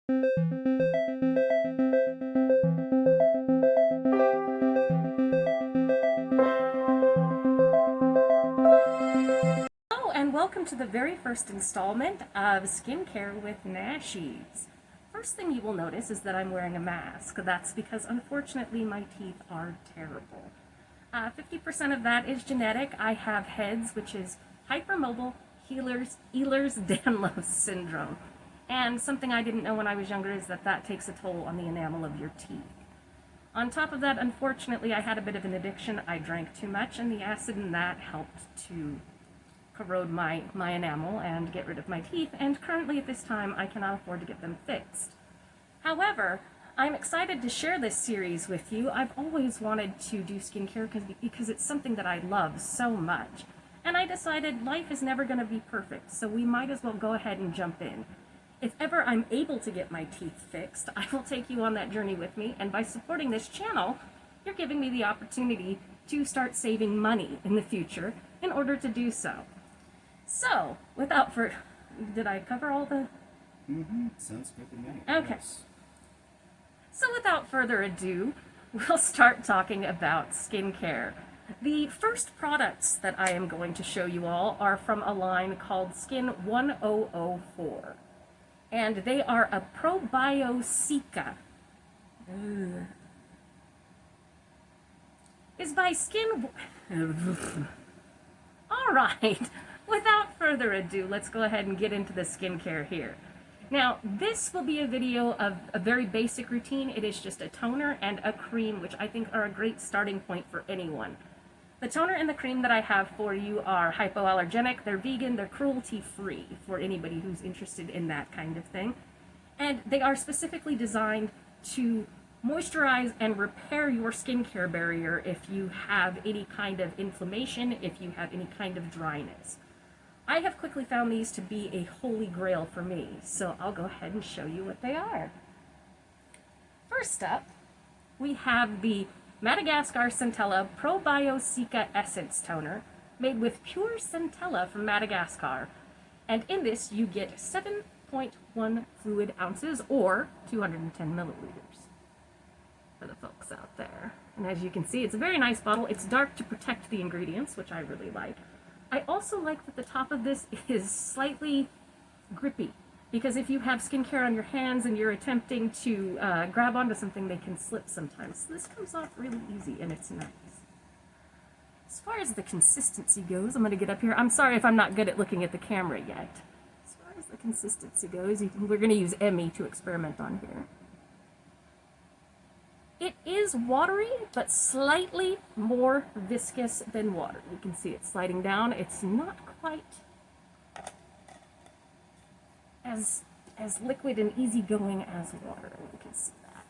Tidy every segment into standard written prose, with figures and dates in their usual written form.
Hello and welcome to the very first installment of Skincare with Nashies. First thing you will notice is that I'm wearing a mask. That's because unfortunately my teeth are terrible. 50% of that is genetic. I have HEDS, which is hypermobile Ehlers-Danlos syndrome. And something I didn't know when I was younger is that that takes a toll on the enamel of your teeth. On top of that, unfortunately, I had a bit of an addiction. I drank too much, and the acid in that helped to corrode my enamel and get rid of my teeth, and currently at this time I cannot afford to get them fixed. However, I'm excited to share this series with you. I've always wanted to do skincare because it's something that I love so much. And I decided life is never going to be perfect, so we might as well go ahead and jump in. If ever I'm able to get my teeth fixed, I will take you on that journey with me, and by supporting this channel, you're giving me the opportunity to start saving money in the future in order to do so. So, did I cover all the... Sounds good to me. Okay. Yes. So without further ado, we'll start talking about skincare. The first products that I am going to show you all are from a line called Skin 1004. And they are a Probio-Cica. Is by Skin... Alright, without further ado, let's go ahead and get into the skincare here. Now, this will be a video of a very basic routine. It is just a toner and a cream, which I think are a great starting point for anyone. The toner and the cream that I have for you are hypoallergenic, they're vegan, they're cruelty-free for anybody who's interested in that kind of thing. And they are specifically designed to moisturize and repair your skincare barrier if you have any kind of inflammation, if you have any kind of dryness. I have quickly found these to be a holy grail for me, so I'll go ahead and show you what they are. First up, we have the Madagascar Centella Probio-Cica Essence Toner, made with pure centella from Madagascar. And in this, you get 7.1 fluid ounces, or 210 milliliters, for the folks out there. And as you can see, it's a very nice bottle. It's dark to protect the ingredients, which I really like. I also like that the top of this is slightly grippy, because if you have skincare on your hands and you're attempting to grab onto something, they can slip sometimes. So this comes off really easy, and it's nice. As far as the consistency goes, I'm going to get up here. I'm sorry if I'm not good at looking at the camera yet. As far as the consistency goes, we're going to use Emmy to experiment on here. It is watery, but slightly more viscous than water. You can see it sliding down. It's not quite as liquid and easygoing as water. You can see that.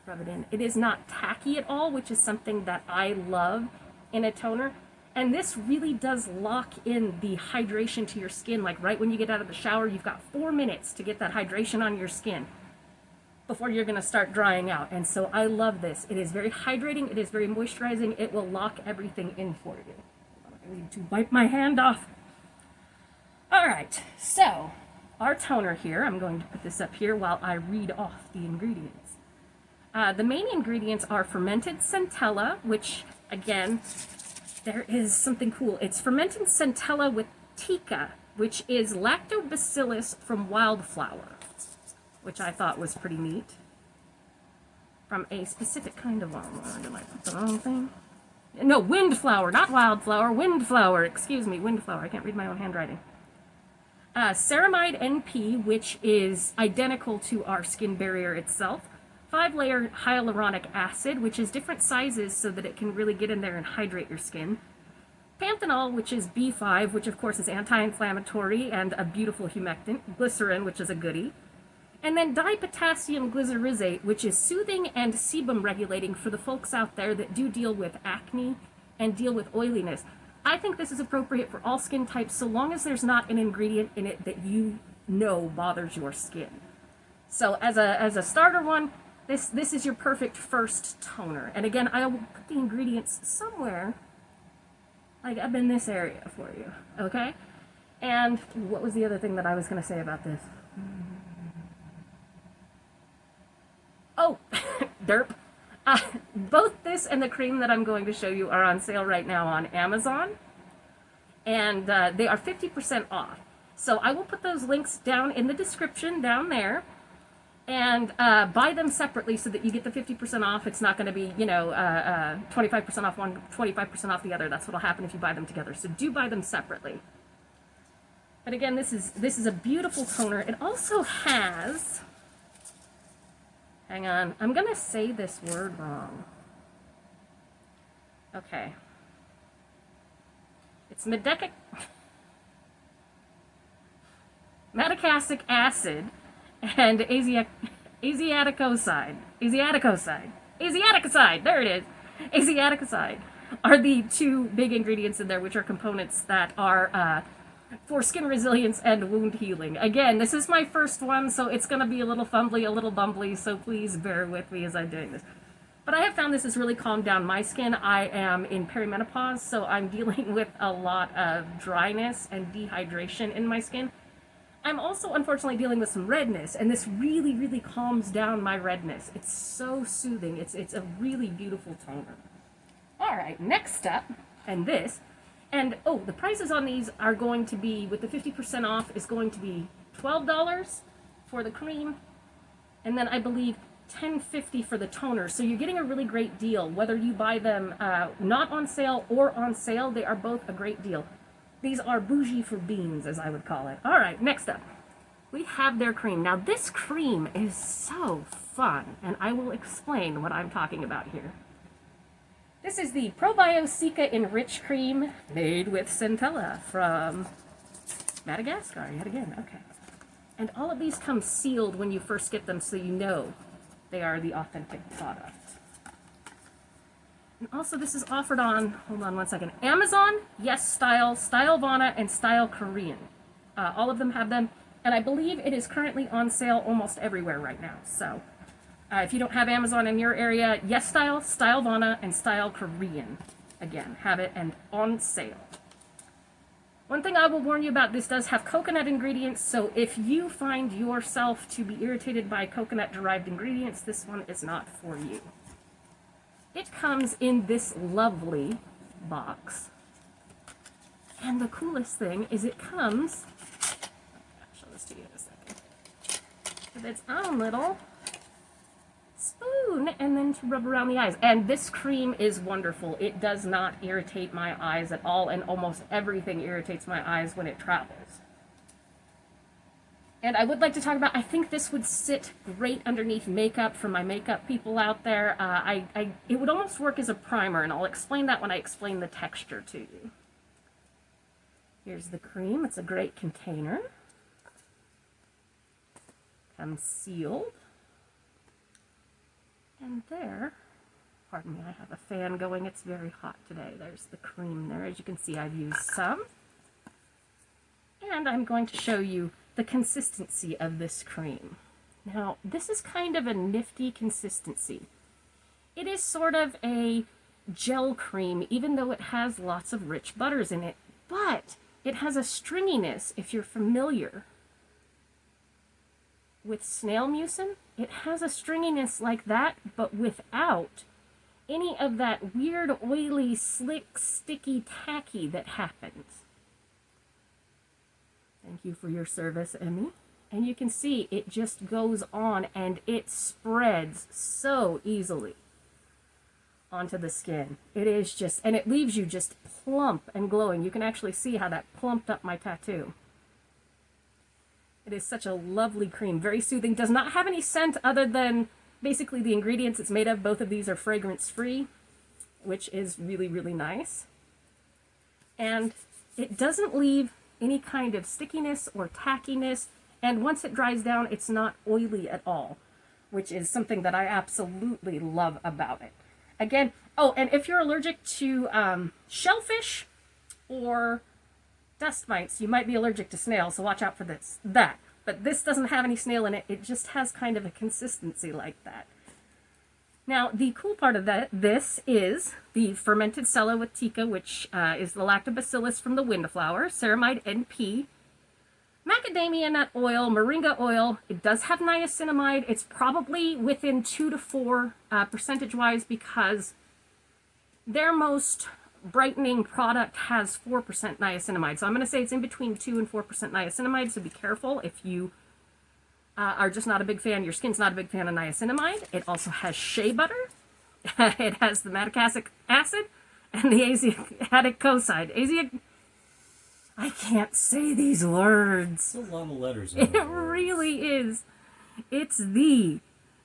Rub it in. It is not tacky at all, which is something that I love in a toner. And this really does lock in the hydration to your skin. Like right when you get out of the shower, you've got 4 minutes to get that hydration on your skin before you're going to start drying out. And so I love this. It is very hydrating. It is very moisturizing. It will lock everything in for you. I need to wipe my hand off. All right, so our toner here, I'm going to put this up here while I read off the ingredients. The main ingredients are fermented centella, which again, there is something cool. It's fermented centella with tica, which is lactobacillus from wildflower, which I thought was pretty neat. From a specific kind of wildflower. Did I put the wrong thing? No, windflower, not wildflower, windflower. Excuse me, windflower. I can't read my own handwriting. Ceramide NP, which is identical to our skin barrier itself. 5-layer hyaluronic acid, which is different sizes so that it can really get in there and hydrate your skin. Panthenol, which is B5, which of course is anti-inflammatory and a beautiful humectant. Glycerin, which is a goodie. And then dipotassium glycerizate, which is soothing and sebum regulating for the folks out there that do deal with acne and deal with oiliness. I think this is appropriate for all skin types so long as there's not an ingredient in it that you know bothers your skin. So as a starter one, this is your perfect first toner. And again, I will put the ingredients somewhere, like up in this area for you, okay? And what was the other thing that I was going to say about this? derp. Both this and the cream that I'm going to show you are on sale right now on Amazon, and they are 50% off. So I will put those links down in the description down there, and buy them separately so that you get the 50% off. It's not going to be, 25% off one, 25% off the other. That's what will happen if you buy them together. So do buy them separately. But again, this is a beautiful toner. It also has, hang on, I'm going to say this word wrong. Okay. It's madacic acid and asiaticoside, there it is, asiaticoside are the two big ingredients in there, which are components that are for skin resilience and wound healing. Again, this is my first one, so it's going to be a little fumbly, a little bumbly, so please bear with me as I'm doing this. But I have found this has really calmed down my skin. I am in perimenopause, so I'm dealing with a lot of dryness and dehydration in my skin. I'm also unfortunately dealing with some redness, and this really, really calms down my redness. It's so soothing. It's a really beautiful toner. All right, next up, and this, and oh, the prices on these are going to be, with the 50% off, is going to be $12 for the cream, and then I believe $10.50 for the toner. So you're getting a really great deal. Whether you buy them not on sale or on sale, they are both a great deal. These are bougie for beans, as I would call it. All right, next up, we have their cream. Now, this cream is so fun, and I will explain what I'm talking about here. This is the Probio-Cica Enriched Cream made with centella from Madagascar, yet again, okay. And all of these come sealed when you first get them, so you know they are the authentic product. And also this is offered on, hold on one second, Amazon, Yes Style, Style Vana, and Style Korean. All of them have them, and I believe it is currently on sale almost everywhere right now. So if you don't have Amazon in your area, Yes Style, Style Vana, and Style Korean, again, have it and on sale. One thing I will warn you about, this does have coconut ingredients, so if you find yourself to be irritated by coconut-derived ingredients, this one is not for you. It comes in this lovely box. And the coolest thing is it comes, I'll show this to you in a second, with its own little spoon, and then to rub around the eyes. And this cream is wonderful. It does not irritate my eyes at all, and almost everything irritates my eyes when it travels. And I would like to talk about, I think this would sit great underneath makeup for my makeup people out there. It would almost work as a primer, and I'll explain that when I explain the texture to you. Here's the cream. It's a great container. Comes sealed. And there, pardon me, I have a fan going. It's very hot today. There's the cream there. As you can see, I've used some. And I'm going to show you the consistency of this cream. Now, this is kind of a nifty consistency. It is sort of a gel cream, even though it has lots of rich butters in it, but it has a stringiness, if you're familiar with snail mucin. It has a stringiness like that, but without any of that weird, oily, slick, sticky, tacky that happens. Thank you for your service, Emmy. And you can see it just goes on, and it spreads so easily onto the skin. It is just, and it leaves you just plump and glowing. You can actually see how that plumped up my tattoo. It is such a lovely cream, very soothing. Does not have any scent other than basically the ingredients it's made of. Both of these are fragrance-free, which is really, really nice. And it doesn't leave any kind of stickiness or tackiness, and once it dries down, it's not oily at all, which is something that I absolutely love about it. Again, oh, and if you're allergic to shellfish or dust mites, you might be allergic to snails, so watch out for that. But this doesn't have any snail in it. It just has kind of a consistency like that. Now, the cool part of this is the fermented cella with tica, which is the lactobacillus from the windflower, ceramide NP, macadamia nut oil, moringa oil. It does have niacinamide. It's probably within 2 to 4 percentage-wise because their most brightening product has 4% niacinamide. So I'm going to say it's in between 2 and 4% niacinamide, so be careful if you are just not a big fan, your skin's not a big fan of niacinamide. It also has shea butter. It has the madecassic acid and the asiaticoside. I can't say these words. It's a lot of letters. It really is. It's the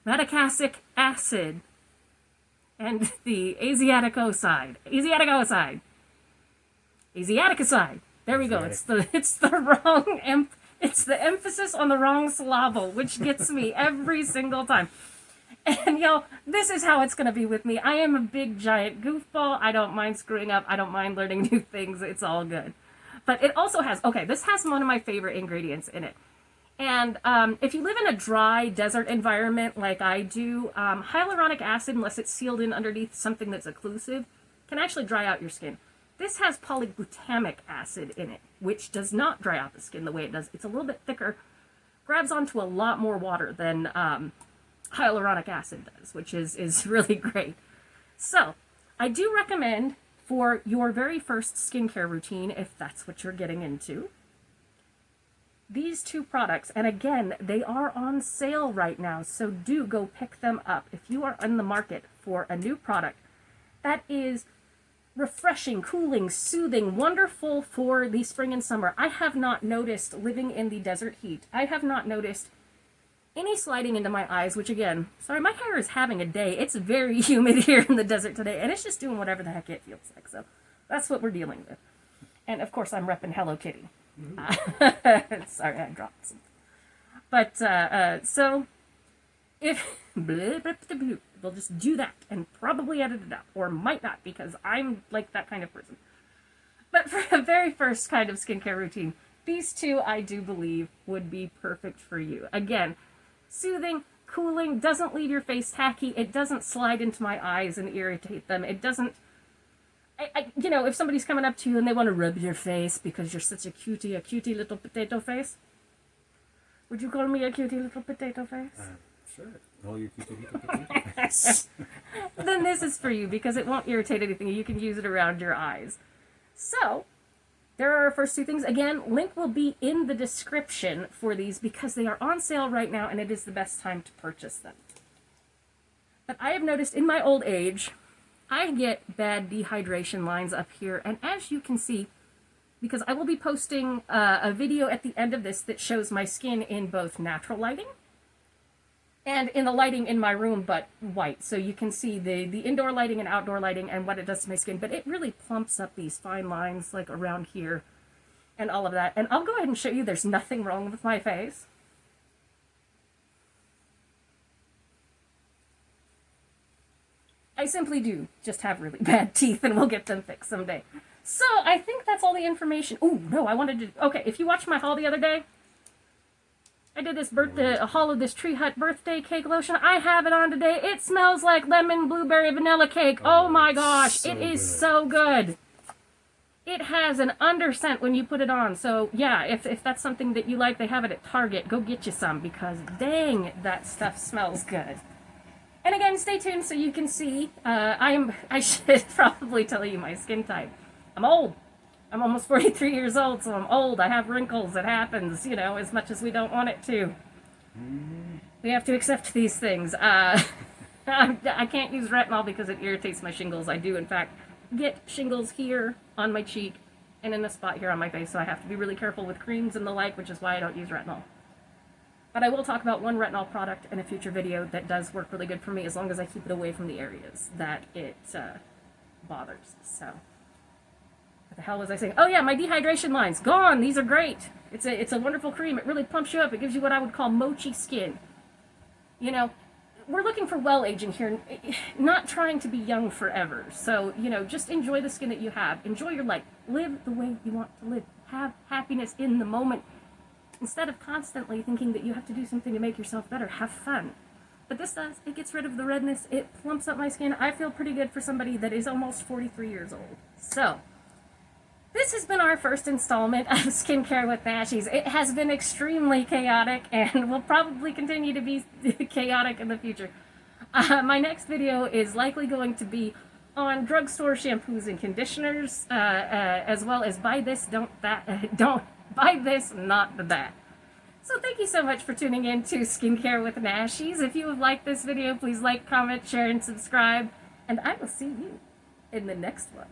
madecassic acid and the asiaticoside. There we go. It's the wrong it's the emphasis on the wrong syllable, which gets me every single time. And y'all, this is how it's going to be with me. I am a big giant goofball. I don't mind screwing up. I don't mind learning new things. It's all good. But it also has, this has one of my favorite ingredients in it. And if you live in a dry desert environment like I do, hyaluronic acid, unless it's sealed in underneath something that's occlusive, can actually dry out your skin. This has polyglutamic acid in it, which does not dry out the skin the way it does. It's a little bit thicker, grabs onto a lot more water than hyaluronic acid does, which is really great. So I do recommend for your very first skincare routine, if that's what you're getting into, these two products. And again, they are on sale right now, so do go pick them up. If you are in the market for a new product that is refreshing, cooling, soothing, wonderful for the spring and summer. I have not noticed, living in the desert heat, I have not noticed any sliding into my eyes, which again, sorry, my hair is having a day. It's very humid here in the desert today, and it's just doing whatever the heck it feels like. So that's what we're dealing with. And of course, I'm repping Hello Kitty. Sorry, I dropped some. But, so, if, we'll just do that and probably edit it out, or might not, because I'm like that kind of person. But for a very first kind of skincare routine, these two I do believe would be perfect for you. Again, soothing, cooling, doesn't leave your face tacky, it doesn't slide into my eyes and irritate them, it doesn't, you know, if somebody's coming up to you and they want to rub your face because you're such a cutie little potato face, would you call me a cutie little potato face? Sure. All your cutie little potato face. Then this is for you because it won't irritate anything. You can use it around your eyes. So, there are our first two things. Again, link will be in the description for these because they are on sale right now and it is the best time to purchase them. But I have noticed in my old age, I get bad dehydration lines up here. And as you can see, because I will be posting a video at the end of this that shows my skin in both natural lighting and in the lighting in my room, but white. So you can see the indoor lighting and outdoor lighting and what it does to my skin. But it really plumps up these fine lines like around here and all of that. And I'll go ahead and show you there's nothing wrong with my face. I simply do just have really bad teeth and we'll get them fixed someday. So I think that's all the information. Oh, no, I wanted to... Okay, if you watched my haul the other day, I did this a haul of this Tree Hut birthday cake lotion. I have it on today. It smells like lemon blueberry vanilla cake. Oh my gosh, so it is good. So good. It has an underscent when you put it on. So yeah, if that's something that you like, they have it at Target. Go get you some because dang, that stuff smells good. And again, stay tuned so you can see. I should probably tell you my skin type. I'm old. I'm almost 43 years old, so I'm old. I have wrinkles. It happens, you know, as much as we don't want it to. We have to accept these things. I can't use retinol because it irritates my shingles. I do, in fact, get shingles here on my cheek and in a spot here on my face, so I have to be really careful with creams and the like, which is why I don't use retinol. But I will talk about one retinol product in a future video that does work really good for me as long as I keep it away from the areas that it bothers. So, what the hell was I saying? Oh yeah, my dehydration lines, gone. These are great. It's a wonderful cream. It really plumps you up. It gives you what I would call mochi skin. You know, we're looking for well aging here, not trying to be young forever. So, you know, just enjoy the skin that you have. Enjoy your life. Live the way you want to live. Have happiness in the moment. Instead of constantly thinking that you have to do something to make yourself better, have fun. But this does, it gets rid of the redness, it plumps up my skin. I feel pretty good for somebody that is almost 43 years old. So, this has been our first installment of Skincare with Nashies. It has been extremely chaotic and will probably continue to be chaotic in the future. My next video is likely going to be on drugstore shampoos and conditioners, as well as buy this, don't buy this, not that. So thank you so much for tuning in to Skincare with Nashies. If you have liked this video, please like, comment, share, and subscribe. And I will see you in the next one.